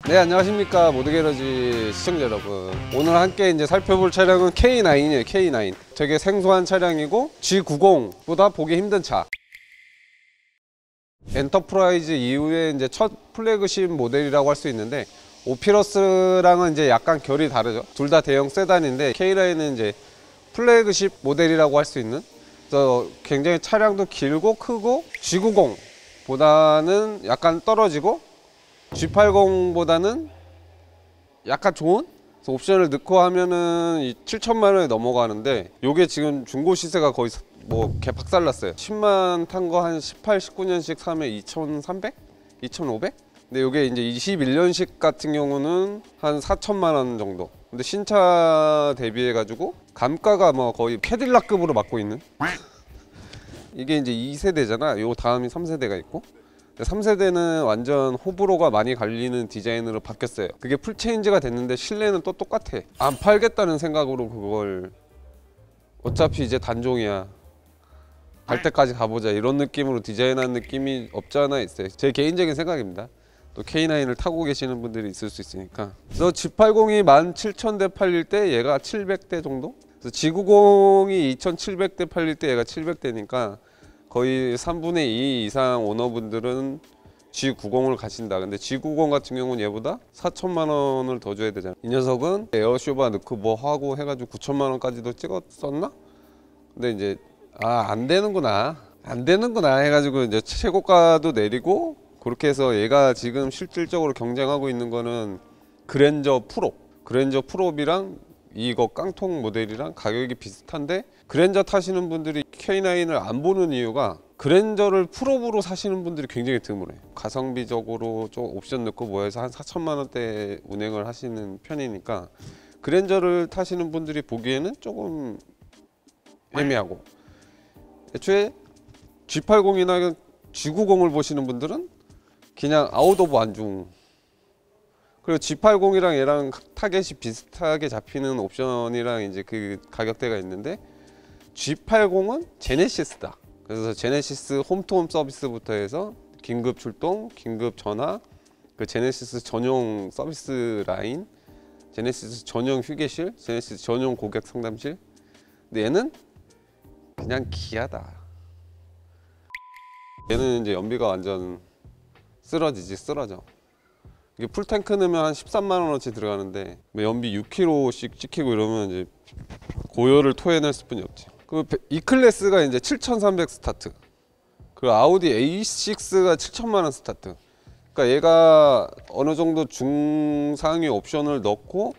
네, 안녕하십니까 모드게러지 시청자 여러분. 오늘 함께 이제 살펴볼 차량은 K9이에요. K9 되게 생소한 차량이고 G90보다 보기 힘든 차. 엔터프라이즈 이후에 이제 첫 플래그십 모델이라고 할 수 있는데, 오피러스랑은 이제 약간 결이 다르죠. 둘 다 대형 세단인데 K9은 이제 플래그십 모델이라고 할 수 있는, 그래서 굉장히 차량도 길고 크고 G90보다는 약간 떨어지고 G80보다는 약간 좋은? 그래서 옵션을 넣고 하면은 7천만 원에 넘어가는데, 요게 지금 중고 시세가 거의 뭐 개박살났어요. 10만 탄 거 한 18, 19년식 사면 2,300? 2,500? 근데 요게 이제 21년식 같은 경우는 한 4천만 원 정도. 근데 신차 대비해 가지고 감가가 뭐 거의 캐딜락급으로 맞고 있는 이게 이제 2세대잖아. 요 다음이 3세대가 있고, 3세대는 완전 호불호가 많이 갈리는 디자인으로 바뀌었어요. 그게 풀체인지가 됐는데 실내는 또 똑같아. 안 팔겠다는 생각으로 그걸 어차피 이제 단종이야, 갈 때까지 가보자, 이런 느낌으로 디자인한 느낌이 없지 않아 있어요. 제 개인적인 생각입니다. 또 K9을 타고 계시는 분들이 있을 수 있으니까. 그래서 G80이 17,000대 팔릴 때 얘가 700대 정도? 그래서 G90이 2,700대 팔릴 때 얘가 700대니까 거의 3분의 2 이상 오너분들은 G90을 가신다. 근데 G90 같은 경우는 얘보다 4천만 원을 더 줘야 되잖아. 이 녀석은 에어쇼바 넣고 뭐 하고 해가지고 9천만 원까지도 찍었었나? 근데 이제 안 되는구나 해가지고 이제 최고가도 내리고, 그렇게 해서 얘가 지금 실질적으로 경쟁하고 있는 거는 그랜저 프롭이랑 이거 깡통 모델이랑 가격이 비슷한데, 그랜저 타시는 분들이 K9을 안 보는 이유가 그랜저를 프롭으로 사시는 분들이 굉장히 드물어요. 가성비적으로 좀 옵션 넣고 뭐 해서 한 4천만 원대 운행을 하시는 편이니까 그랜저를 타시는 분들이 보기에는 조금 애매하고, 애초에 G80이나 G90을 보시는 분들은 그냥 아웃 오브 안중, 그리고 G80이랑 얘랑 타겟이 비슷하게 잡히는 옵션이랑 이제 그 가격대가 있는데, G80은 제네시스다. 그래서 제네시스 홈투홈 서비스부터 해서 긴급 출동, 긴급 전화, 그 제네시스 전용 서비스 라인, 제네시스 전용 휴게실, 제네시스 전용 고객 상담실. 근데 얘는 그냥 기아다. 얘는 이제 연비가 완전 쓰러져. 이게 풀탱크 넣으면 한 13만 원어치 들어가는데 연비 6km씩 찍히고 이러면 이제 고열을 토해낼 수뿐이 없지. 그 E클래스가 이제 7,300 스타트, 그 아우디 A6가 7천만 원 스타트. 그러니까 얘가 어느 정도 중상위 옵션을 넣고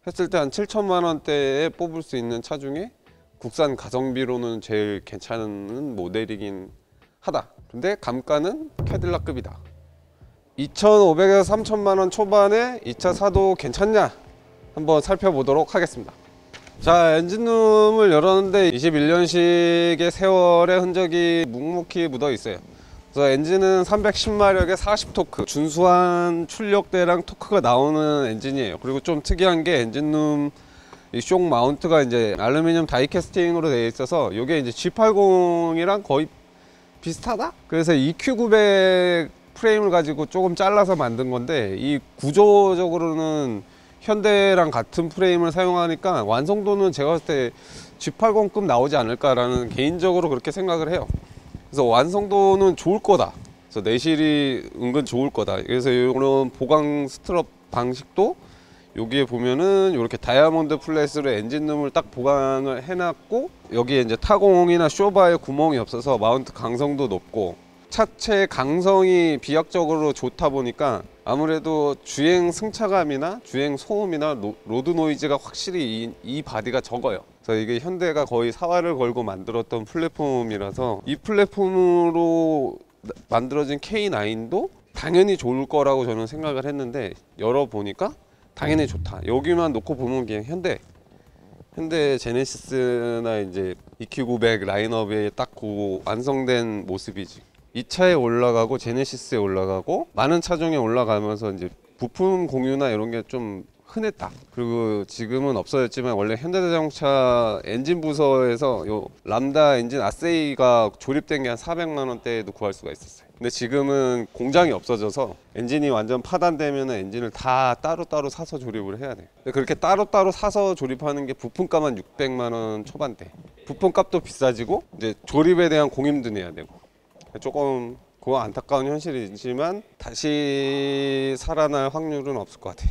했을 때 한 7천만 원대에 뽑을 수 있는 차 중에 국산 가성비로는 제일 괜찮은 모델이긴 하다. 근데 감가는 캐딜락급이다. 2,500에서 3천만 원 초반에 이 차 사도 괜찮냐 한번 살펴보도록 하겠습니다. 자, 엔진룸을 열었는데 21년식의 세월의 흔적이 묵묵히 묻어 있어요. 그래서 엔진은 310마력에 40토크, 준수한 출력대랑 토크가 나오는 엔진이에요. 그리고 좀 특이한 게 엔진룸 이 숑 마운트가 이제 알루미늄 다이캐스팅으로 되어 있어서 이게 이제 G80이랑 거의 비슷하다? 그래서 EQ900 프레임을 가지고 조금 잘라서 만든 건데, 이 구조적으로는 현대랑 같은 프레임을 사용하니까 완성도는 제가 봤을 때 G80급 나오지 않을까라는 개인적으로 그렇게 생각을 해요. 그래서 완성도는 좋을 거다. 그래서 내실이 은근 좋을 거다. 그래서 이런 보강 스트럽 방식도 여기에 보면은 이렇게 다이아몬드 플랫으로 엔진룸을 딱 보강을 해놨고, 여기에 이제 타공이나 쇼바에 구멍이 없어서 마운트 강성도 높고, 차체 강성이 비약적으로 좋다 보니까 아무래도 주행 승차감이나 주행 소음이나 로드 노이즈가 확실히 이 바디가 적어요. 그래서 이게 현대가 거의 사활을 걸고 만들었던 플랫폼이라서 이 플랫폼으로 만들어진 K9도 당연히 좋을 거라고 저는 생각을 했는데, 열어보니까 당연히 좋다. 여기만 놓고 보면 그냥 현대 제네시스나 이제 EQ900 라인업에 딱 그 완성된 모습이지. 이 차에 올라가고 제네시스에 올라가고 많은 차종에 올라가면서 이제 부품 공유나 이런 게 좀 흔했다. 그리고 지금은 없어졌지만 원래 현대자동차 엔진 부서에서 요 람다 엔진 아세이가 조립된 게 한 400만 원대에도 구할 수가 있었어요. 근데 지금은 공장이 없어져서 엔진이 완전 파단되면 엔진을 다 따로따로 사서 조립을 해야 돼요. 근데 그렇게 따로따로 사서 조립하는 게 부품값만 600만 원 초반대. 부품값도 비싸지고 이제 조립에 대한 공임도 내야 되고 조금 그거 안타까운 현실이지만 다시 살아날 확률은 없을 것 같아.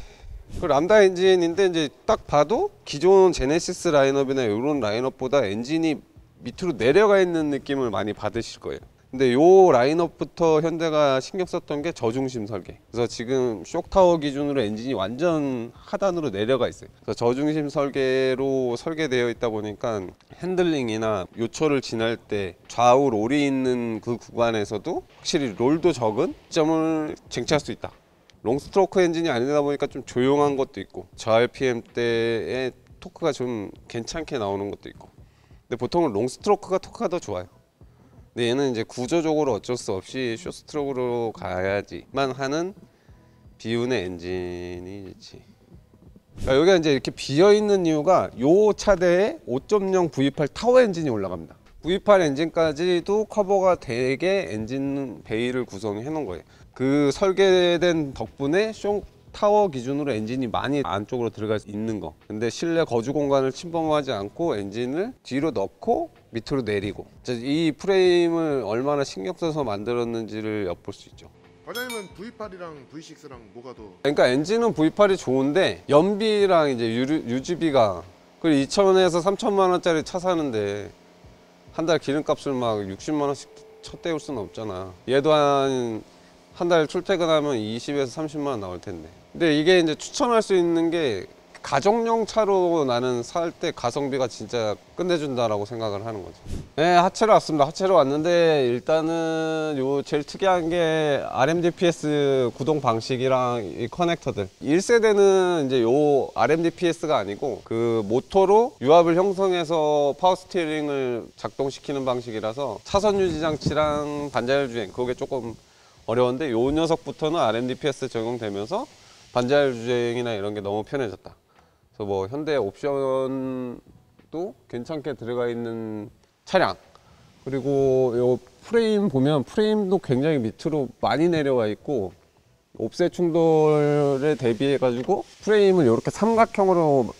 그 람다 엔진인데 이제 딱 봐도 기존 제네시스 라인업이나 이런 라인업보다 엔진이 밑으로 내려가 있는 느낌을 많이 받으실 거예요. 근데 요 라인업부터 현대가 신경 썼던 게 저중심 설계. 그래서 지금 쇼크타워 기준으로 엔진이 완전 하단으로 내려가 있어요. 그래서 저중심 설계로 설계되어 있다 보니까 핸들링이나 요철을 지날 때 좌우 롤이 있는 그 구간에서도 확실히 롤도 적은 점을 쟁취할 수 있다. 롱스트로크 엔진이 아니다 보니까 좀 조용한 것도 있고 저 RPM 때의 토크가 좀 괜찮게 나오는 것도 있고. 근데 보통은 롱스트로크가 토크가 더 좋아요. 근데 얘는 이제 구조적으로 어쩔 수 없이 쇼스트로크로 가야지만 하는 비운의 엔진이지. 그러니까 여기가 이제 이렇게 비어 있는 이유가 요 차대에 5.0 V8 타워 엔진이 올라갑니다. V8 엔진까지도 커버가 되게 엔진 베이를 구성해 놓은 거예요. 그 설계된 덕분에 쇼 타워 기준으로 엔진이 많이 안쪽으로 들어갈 수 있는 거. 근데 실내 거주 공간을 침범하지 않고 엔진을 뒤로 넣고 밑으로 내리고, 이 프레임을 얼마나 신경 써서 만들었는지를 엿볼 수 있죠. 과장님은 V8이랑 V6랑 뭐가 더? 그러니까 엔진은 V8이 좋은데 연비랑 이제 유지비가, 그리고 2천에서 3천만 원짜리 차 사는데 한 달 기름값을 막 60만 원씩 첫 때울 수는 없잖아. 얘도 한 달 출퇴근하면 20에서 30만 원 나올 텐데. 근데 이게 이제 추천할 수 있는 게 가정용 차로 나는 살 때 가성비가 진짜 끝내준다라고 생각을 하는 거죠. 네, 하체로 왔습니다. 하체로 왔는데 일단은 요 제일 특이한 게 RMDPS 구동 방식이랑 이 커넥터들. 1세대는 이제 요 RMDPS가 아니고 그 모터로 유압을 형성해서 파워 스티어링을 작동시키는 방식이라서 차선 유지 장치랑 반자율 주행 그게 조금 어려운데, 요 녀석부터는 RMDPS 적용되면서 반자율 주행이나 이런 게 너무 편해졌다. 그래서 뭐 현대 옵션도 괜찮게 들어가 있는 차량. 그리고 요 프레임 보면 프레임도 굉장히 밑으로 많이 내려와 있고, 옵셋 충돌에 대비해 가지고 프레임을 이렇게 삼각형으로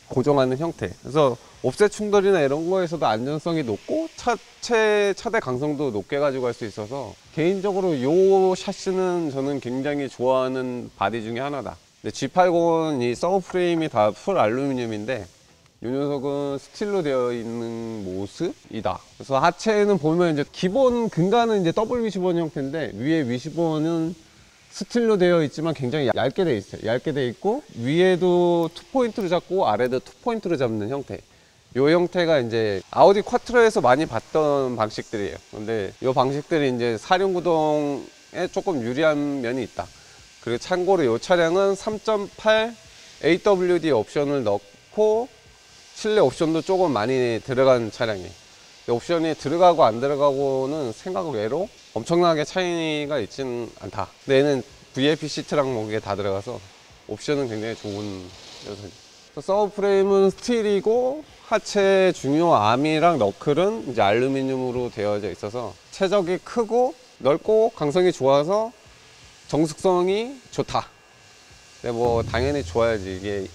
고정하는 형태. 그래서 옵셋 충돌이나 이런 거에서도 안전성이 높고 차대 강성도 높게 가지고 갈 수 있어서 개인적으로 요 샤시는 저는 굉장히 좋아하는 바디 중에 하나다. 근데 G80은 이 서브 프레임이 다 풀 알루미늄인데 이 녀석은 스틸로 되어 있는 모습이다. 그래서 하체는 보면 이제 기본 근간은 이제 더블 위시본 형태인데 위에 위시본은 스틸로 되어 있지만 굉장히 얇게 되어 있어요. 얇게 되어 있고 위에도 2포인트로 잡고 아래도 2포인트로 잡는 형태. 이 형태가 이제 아우디 쿼트로에서 많이 봤던 방식들이에요. 근데 이 방식들이 이제 사륜구동에 조금 유리한 면이 있다. 그리고 참고로 이 차량은 3.8 AWD 옵션을 넣고 실내 옵션도 조금 많이 들어간 차량이에요. 옵션이 들어가고 안 들어가고는 생각 외로 엄청나게 차이가 있지는 않다. 근데 얘는 VIP 시트랑 뭐 그게 다 들어가서 옵션은 굉장히 좋은 녀석이죠. 서브 프레임은 스틸이고 하체 중요 아미랑 너클은 이제 알루미늄으로 되어져 있어서 최적이 크고 넓고 강성이 좋아서 정숙성이 좋다. 근데 뭐 당연히 좋아야지. 이게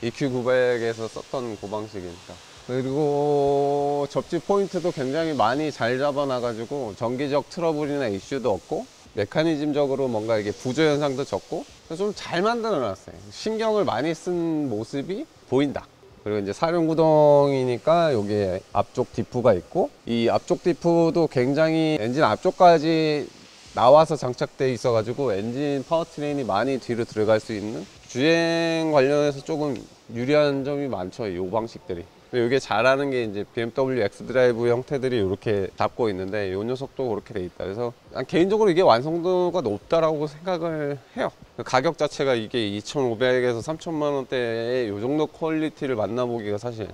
EQ900에서 썼던 그 방식이니까. 그리고 접지 포인트도 굉장히 많이 잘 잡아놔가지고 전기적 트러블이나 이슈도 없고 메커니즘적으로 뭔가 이게 부조 현상도 적고 좀 잘 만들어 놨어요. 신경을 많이 쓴 모습이 보인다. 그리고 이제 사륜구동이니까 여기에 앞쪽 디프가 있고, 이 앞쪽 디프도 굉장히 엔진 앞쪽까지 나와서 장착되어 있어 가지고 엔진 파워트레인이 많이 뒤로 들어갈 수 있는, 주행 관련해서 조금 유리한 점이 많죠, 이 방식들이. 이게 잘하는 게 이제 BMW X드라이브 형태들이 이렇게 잡고 있는데 이 녀석도 그렇게 돼 있다. 그래서 개인적으로 이게 완성도가 높다라고 생각을 해요. 가격 자체가 이게 2,500에서 3,000만 원대에 이 정도 퀄리티를 만나보기가 사실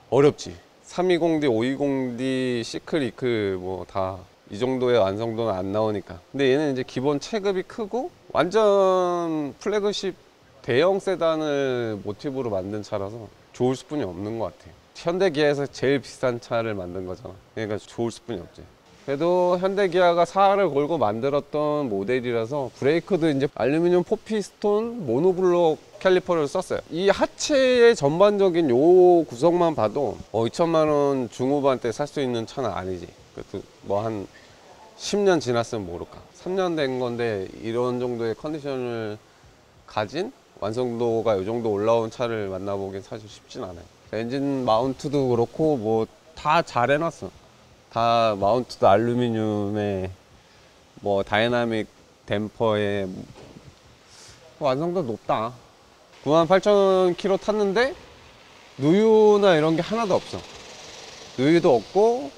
어렵지. 320D, 520D, 시클, 이클 뭐 다 이 정도의 완성도는 안 나오니까. 근데 얘는 이제 기본 체급이 크고 완전 플래그십 대형 세단을 모티브로 만든 차라서 좋을 수뿐이 없는 것 같아요. 현대 기아에서 제일 비싼 차를 만든 거잖아. 그러니까 좋을 수뿐이 없지. 그래도 현대기아가 살을 걸고 만들었던 모델이라서 브레이크도 이제 알루미늄 포피스톤 모노블록 캘리퍼를 썼어요. 이 하체의 전반적인 요 구성만 봐도 2천만 원 중후반대 살 수 있는 차는 아니지. 그래도 뭐 한 10년 지났으면 모를까. 3년 된 건데 이런 정도의 컨디션을 가진 완성도가 이 정도 올라온 차를 만나보긴 사실 쉽진 않아요. 엔진 마운트도 그렇고 뭐 다 잘 해놨어. 다 마운트도 알루미늄에 뭐 다이나믹 댐퍼에 완성도 높다. 98,000km 탔는데 누유나 이런 게 하나도 없어. 누유도 없고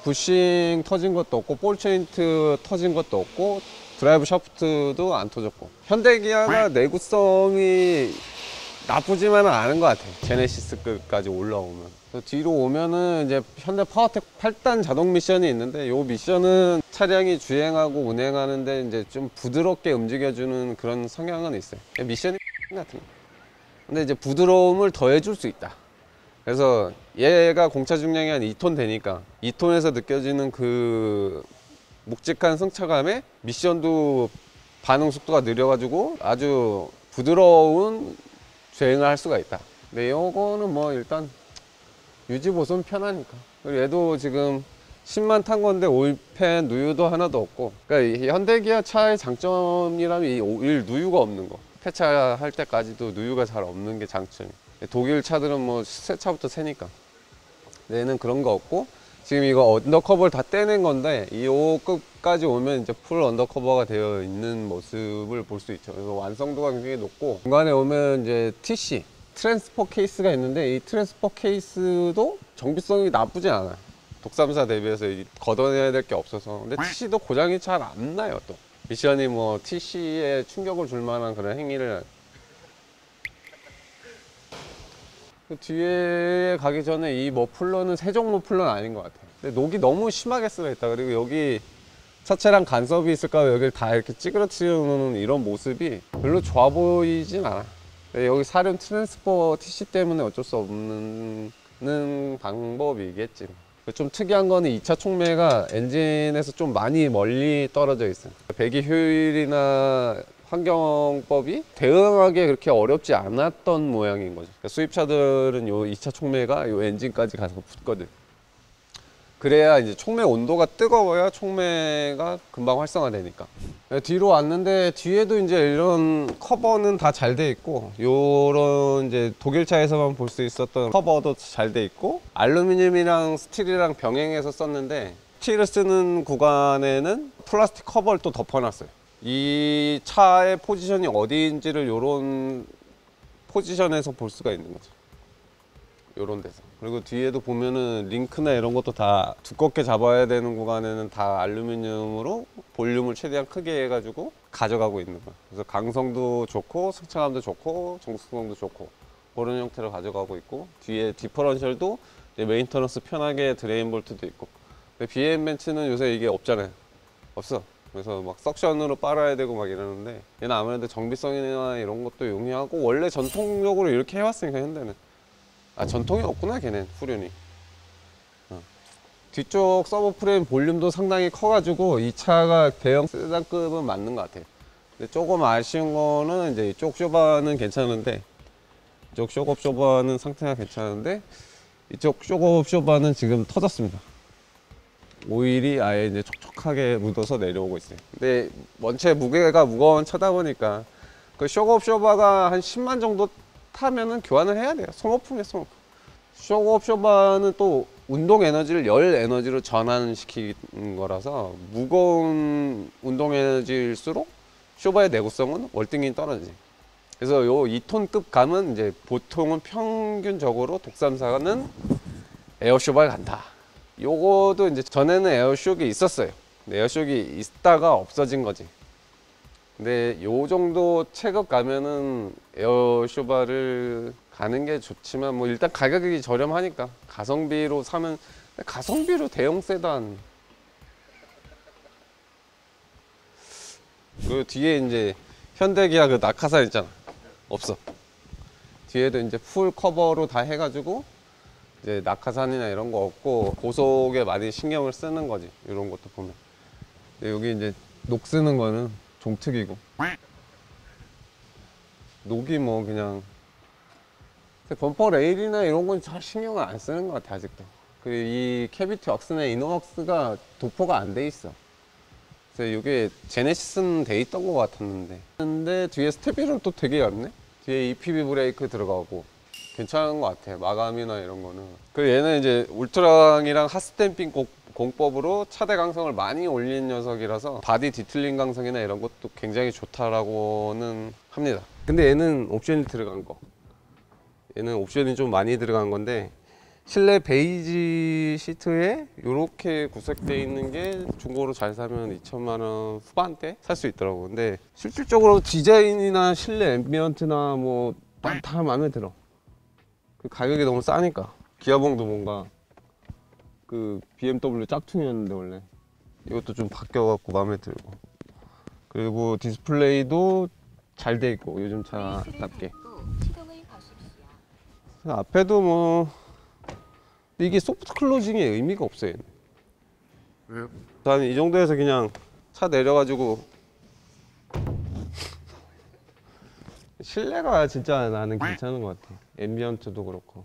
부싱 터진 것도 없고 볼 조인트 터진 것도 없고 드라이브 샤프트도 안 터졌고. 현대기아가 내구성이 나쁘지만은 않은 것 같아. 제네시스급까지 올라오면. 뒤로 오면은 이제 현대 파워텍 8단 자동 미션이 있는데, 요 미션은 차량이 주행하고 운행하는데 이제 좀 부드럽게 움직여주는 그런 성향은 있어요. 미션이 같은 거. 근데 이제 부드러움을 더해줄 수 있다. 그래서 얘가 공차 중량이 한 2톤 되니까 2톤에서 느껴지는 그 묵직한 승차감에 미션도 반응 속도가 느려가지고 아주 부드러운 주행을 할 수가 있다. 근데 요거는 뭐 일단 유지 보수는 편하니까. 그리고 얘도 지금 10만 탄 건데 오일팬 누유도 하나도 없고. 그러니까 이 현대기아 차의 장점이라면 이 오일 누유가 없는 거. 폐차 할 때까지도 누유가 잘 없는 게 장점이에요. 독일 차들은 뭐 새 차부터 새니까. 얘는 그런 거 없고, 지금 이거 언더커버를 다 떼낸 건데 이 5급까지 오면 이제 풀 언더커버가 되어 있는 모습을 볼 수 있죠. 그래서 완성도가 굉장히 높고, 중간에 오면 이제 TC 트랜스퍼 케이스가 있는데 이 트랜스퍼 케이스도 정비성이 나쁘지 않아요. 독삼사 대비해서 걷어내야 될 게 없어서. 근데 TC도 고장이 잘 안 나요. 또 미션이 뭐 TC에 충격을 줄 만한 그런 행위를. 그 뒤에 가기 전에 이 머플러는 세종 머플러는 아닌 것 같아요. 근데 녹이 너무 심하게 쓰여 있다. 그리고 여기 차체랑 간섭이 있을까 여기를 다 이렇게 찌그러뜨려 놓는 이런 모습이 별로 좋아 보이진 않아. 여기 사륜 트랜스퍼 TC 때문에 어쩔 수 없는 방법이겠지. 좀 특이한 거는 2차 촉매가 엔진에서 좀 많이 멀리 떨어져 있어요. 배기 효율이나 환경법이 대응하기 그렇게 어렵지 않았던 모양인 거죠. 수입차들은 요 2차 촉매가 요 엔진까지 가서 붙거든. 그래야 이제 촉매 온도가 뜨거워야 촉매가 금방 활성화되니까. 뒤로 왔는데 뒤에도 이제 이런 커버는 다 잘 돼 있고, 요런 이제 독일차에서만 볼 수 있었던 커버도 잘 돼 있고, 알루미늄이랑 스틸이랑 병행해서 썼는데 스틸을 쓰는 구간에는 플라스틱 커버를 또 덮어놨어요. 이 차의 포지션이 어디인지를 요런 포지션에서 볼 수가 있는 거죠. 요런 데서. 그리고 뒤에도 보면은 링크나 이런 것도 다 두껍게 잡아야 되는 구간에는 다 알루미늄으로 볼륨을 최대한 크게 해가지고 가져가고 있는 거야. 그래서 강성도 좋고 승차감도 좋고 정숙성도 좋고 그런 형태로 가져가고 있고, 뒤에 디퍼런셜도 메인터넌스 편하게 드레인 볼트도 있고. 근데 BM 벤츠는 요새 이게 없잖아요. 없어. 그래서 막 석션으로 빨아야 되고 막 이러는데, 얘는 아무래도 정비성이나 이런 것도 용이하고 원래 전통적으로 이렇게 해왔으니까 현대는. 전통이 없구나 걔는 후륜이. 뒤쪽 서브 프레임 볼륨도 상당히 커가지고 이 차가 대형 세단급은 맞는 것 같아요. 근데 조금 아쉬운 거는 이제 이쪽 쇼바는 괜찮은데, 이쪽 쇼업 쇼바는 상태가 괜찮은데 이쪽 쇼업 쇼바는 지금 터졌습니다. 오일이 아예 이제 촉촉하게 묻어서 내려오고 있어요. 근데 원체 무게가 무거운 차다 보니까 그 쇼업 쇼바가 한 10만 정도 타면은 교환을 해야 돼요. 소모품이에요, 소모품. 쇼업 쇼바는 또 운동 에너지를 열 에너지로 전환시키는 거라서 무거운 운동 에너지일수록 쇼바의 내구성은 월등히 떨어지지. 그래서 요 2톤급 감은 이제 보통은 평균적으로 독삼사는 에어쇼바에 간다. 요거도 이제 전에는 에어쇼크 있었어요. 에어쇼크 있다가 없어진 거지. 근데 요 정도 체급 가면은 에어쇼바를 가는 게 좋지만, 뭐 일단 가격이 저렴하니까 가성비로 사면. 가성비로 대형 세단, 그 뒤에 이제 현대기아 그 낙하산 있잖아. 없어. 뒤에도 이제 풀 커버로 다 해가지고 이제 낙하산이나 이런 거 없고 고속에 많이 신경을 쓰는 거지. 이런 것도 보면. 근데 여기 이제 녹 쓰는 거는 종특이고. 녹이 뭐 그냥 범퍼 레일이나 이런 건 잘 신경을 안 쓰는 것 같아 아직도. 그리고 이 캐비티 왁스나 이너왁스가 도포가 안 돼 있어. 그래서 이게 제네시스는 돼 있던 것 같았는데. 근데 뒤에 스텝휠은 또 되게 얇네. 뒤에 EPB 브레이크 들어가고 괜찮은 것 같아. 마감이나 이런 거는. 그리고 얘는 이제 울트랑이랑 핫스탬핑 공법으로 차대 강성을 많이 올린 녀석이라서 바디 디틀링 강성이나 이런 것도 굉장히 좋다라고는 합니다. 근데 얘는 옵션이 들어간 거. 얘는 옵션이 좀 많이 들어간 건데 실내 베이지 시트에 이렇게 구색되어 있는 게 중고로 잘 사면 2천만 원 후반대 살 수 있더라고. 근데 실질적으로 디자인이나 실내 앰비언트나 뭐 다 마음에 들어. 그 가격이 너무 싸니까. 기아봉도 뭔가 그 BMW 짝퉁이었는데 원래 이것도 좀 바뀌어갖고 마음에 들고. 그리고 디스플레이도 잘 돼 있고 요즘 차답게. 앞에도 뭐 이게 소프트 클로징의 의미가 없어요. 왜요? 난 이 정도에서 그냥 차 내려가지고 실내가 진짜 나는 괜찮은 것 같아. 앰비언트도 그렇고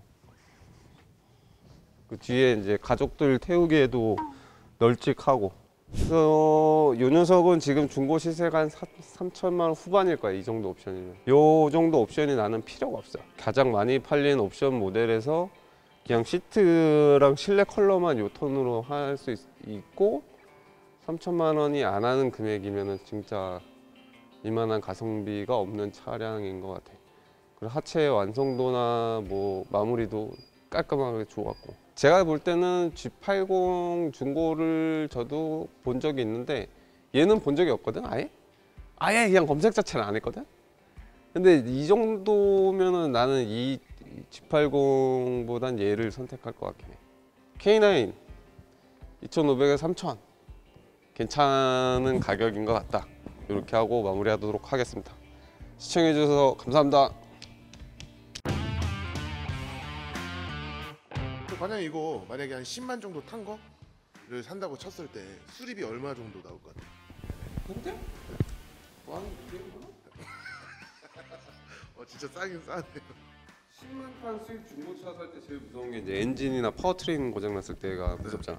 그 뒤에 이제 가족들 태우기에도 널찍하고. 그래서 이 녀석은 지금 중고 시세가 한 3천만 원 후반일 거야. 이 정도 옵션이면. 이 정도 옵션이 나는 필요가 없어. 가장 많이 팔린 옵션 모델에서 그냥 시트랑 실내 컬러만 이 톤으로 할 수 있고 3천만 원이 안 하는 금액이면은 진짜 이만한 가성비가 없는 차량인 것 같아. 그리고 하체 완성도나 뭐 마무리도 깔끔하게 좋았고. 제가 볼 때는 G80 중고를 저도 본 적이 있는데 얘는 본 적이 없거든. 아예 그냥 검색 자체를 안 했거든. 근데 이 정도면은 나는 이 G80보단 얘를 선택할 것 같긴 해. K9 2,500에 3,000 괜찮은 가격인 것 같다. 이렇게 하고 마무리하도록 하겠습니다. 시청해 주셔서 감사합니다. 과장님 이거 만약에 한 10만 정도 탄 거를 산다고 쳤을 때 수리비 얼마 정도 나올 것 같아요? 근데? 진짜 싸긴 싸네요. 10만 판 수입 중고차 살 때 제일 무서운 게 이제 엔진이나 파워트레인 고장 났을 때가 무섭잖아.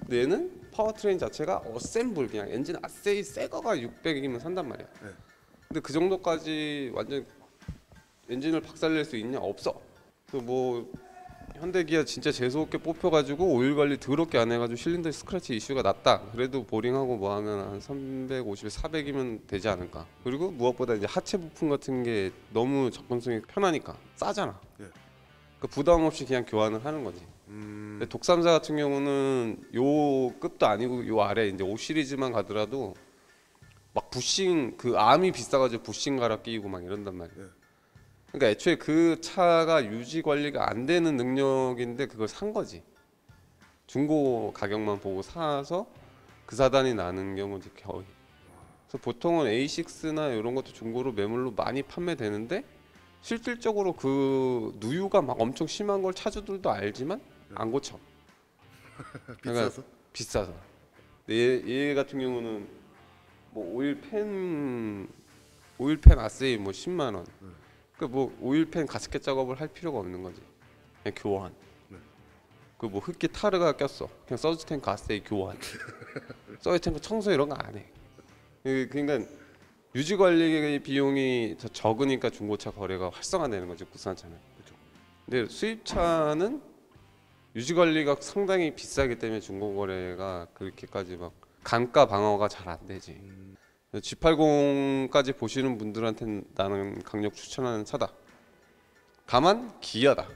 근데 얘는 파워트레인 자체가 어셈블 그냥 엔진 아세이 새 거가 600이면 산단 말이야. 네. 근데 그 정도까지 완전 엔진을 박살낼 수 있냐? 없어. 그래서 뭐 현대기아 진짜 재수없게 뽑혀가지고 오일 관리 더럽게 안 해가지고 실린더 스크래치 이슈가 났다. 그래도 보링하고 뭐 하면 한 350, 400이면 되지 않을까. 그리고 무엇보다 이제 하체 부품 같은 게 너무 접근성이 편하니까 싸잖아. 네. 그 부담 없이 그냥 교환을 하는 거지. 근데 독삼사 같은 경우는 요 급도 아니고 요 아래 이제 5 시리즈만 가더라도 막 부싱 그 암이 비싸가지고 부싱 갈아 끼고 막 이런단 말이야. 네. 그러니까 애초에 그 차가 유지 관리가 안 되는 능력인데 그걸 산 거지. 중고 가격만 보고 사서 그 사단이 나는 경우지 거의. 그래서 보통은 A6나 이런 것도 중고로 매물로 많이 판매되는데 실질적으로 그 누유가 막 엄청 심한 걸 차주들도 알지만 안 고쳐. 비싸서? 비싸서. 근데 얘 같은 경우는 뭐 오일팬 아세이 뭐 10만 원. 그러니까 뭐 오일팬 가스켓 작업을 할 필요가 없는 거지. 그냥 교환. 네. 그 뭐 흡기 타르가 꼈어. 그냥 서지 탱크 아세이 교환. 서지 탱크 청소 이런 거 안 해. 그러니까 유지 관리 비용이 더 적으니까 중고차 거래가 활성화되는 거지 국산차는. 그렇죠. 근데 수입차는 유지 관리가 상당히 비싸기 때문에 중고 거래가 그렇게까지 막 감가 방어가 잘 안 되지. G80까지 보시는 분들한테는 나는 강력 추천하는 차다. 다만 기아다.